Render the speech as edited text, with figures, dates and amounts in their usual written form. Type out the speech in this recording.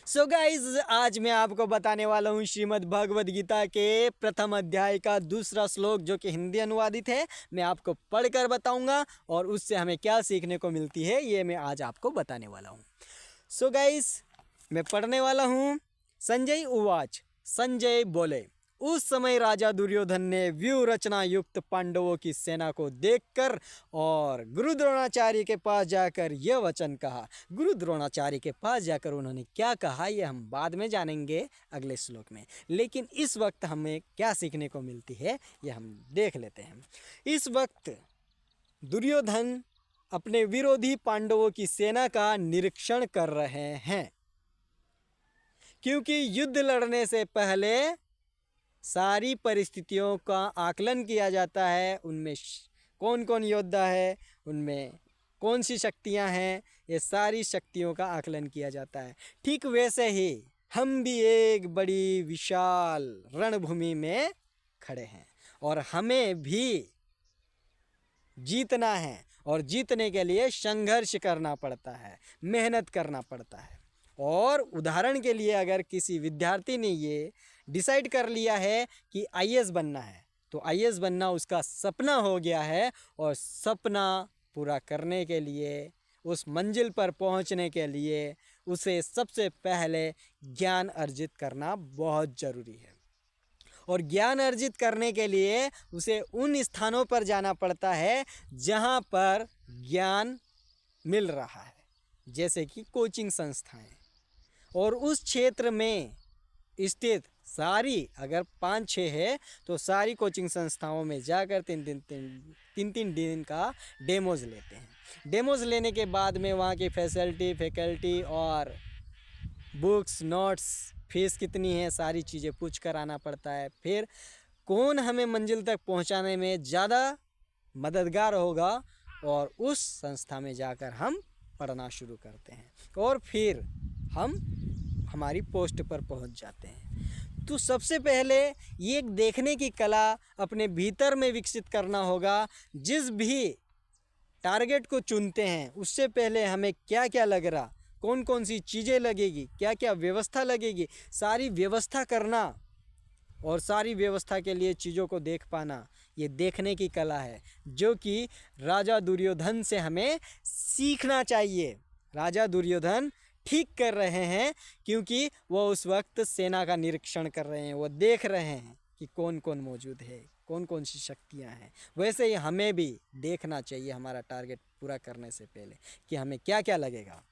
So guys आज मैं आपको बताने वाला हूँ श्रीमद् भगवद गीता के प्रथम अध्याय का दूसरा श्लोक जो कि हिंदी अनुवादित है। मैं आपको पढ़कर बताऊंगा और उससे हमें क्या सीखने को मिलती है ये मैं आज आपको बताने वाला हूँ। सो गाइज मैं पढ़ने वाला हूँ। संजय उवाच, संजय बोले, उस समय राजा दुर्योधन ने व्यूह रचना युक्त पांडवों की सेना को देखकर और गुरु द्रोणाचार्य के पास जाकर यह वचन कहा। गुरु द्रोणाचार्य के पास जाकर उन्होंने क्या कहा ये हम बाद में जानेंगे अगले श्लोक में, लेकिन इस वक्त हमें क्या सीखने को मिलती है ये हम देख लेते हैं। इस वक्त दुर्योधन अपने विरोधी पांडवों की सेना का निरीक्षण कर रहे हैं, क्योंकि युद्ध लड़ने से पहले सारी परिस्थितियों का आकलन किया जाता है। उनमें कौन कौन योद्धा है, उनमें कौन सी शक्तियां हैं, ये सारी शक्तियों का आकलन किया जाता है। ठीक वैसे ही हम भी एक बड़ी विशाल रणभूमि में खड़े हैं और हमें भी जीतना है और जीतने के लिए संघर्ष करना पड़ता है, मेहनत करना पड़ता है। और उदाहरण के लिए अगर किसी विद्यार्थी ने ये डिसाइड कर लिया है कि आईएएस बनना है तो आईएएस बनना उसका सपना हो गया है और सपना पूरा करने के लिए, उस मंजिल पर पहुंचने के लिए उसे सबसे पहले ज्ञान अर्जित करना बहुत ज़रूरी है। और ज्ञान अर्जित करने के लिए उसे उन स्थानों पर जाना पड़ता है जहाँ पर ज्ञान मिल रहा है, जैसे कि कोचिंग संस्थाएं। और उस क्षेत्र में स्थित सारी, अगर 5-6 है तो सारी कोचिंग संस्थाओं में जाकर तीन दिन का डेमोज लेते हैं। डेमोज लेने के बाद में वहाँ की फैकल्टी और बुक्स, नोट्स, फीस कितनी है, सारी चीज़ें पूछ कर आना पड़ता है। फिर कौन हमें मंजिल तक पहुँचाने में ज़्यादा मददगार होगा और उस संस्था में जाकर हम पढ़ना शुरू करते हैं और फिर हम हमारी पोस्ट पर पहुंच जाते हैं। तो सबसे पहले ये एक देखने की कला अपने भीतर में विकसित करना होगा। जिस भी टारगेट को चुनते हैं उससे पहले हमें क्या क्या लग रहा, कौन कौन सी चीज़ें लगेगी, क्या क्या व्यवस्था लगेगी, सारी व्यवस्था करना और सारी व्यवस्था के लिए चीज़ों को देख पाना, ये देखने की कला है जो कि राजा दुर्योधन से हमें सीखना चाहिए। राजा दुर्योधन ठीक कर रहे हैं क्योंकि वो उस वक्त सेना का निरीक्षण कर रहे हैं, वो देख रहे हैं कि कौन कौन मौजूद है, कौन कौन सी शक्तियां हैं। वैसे ही हमें भी देखना चाहिए हमारा टारगेट पूरा करने से पहले कि हमें क्या क्या लगेगा।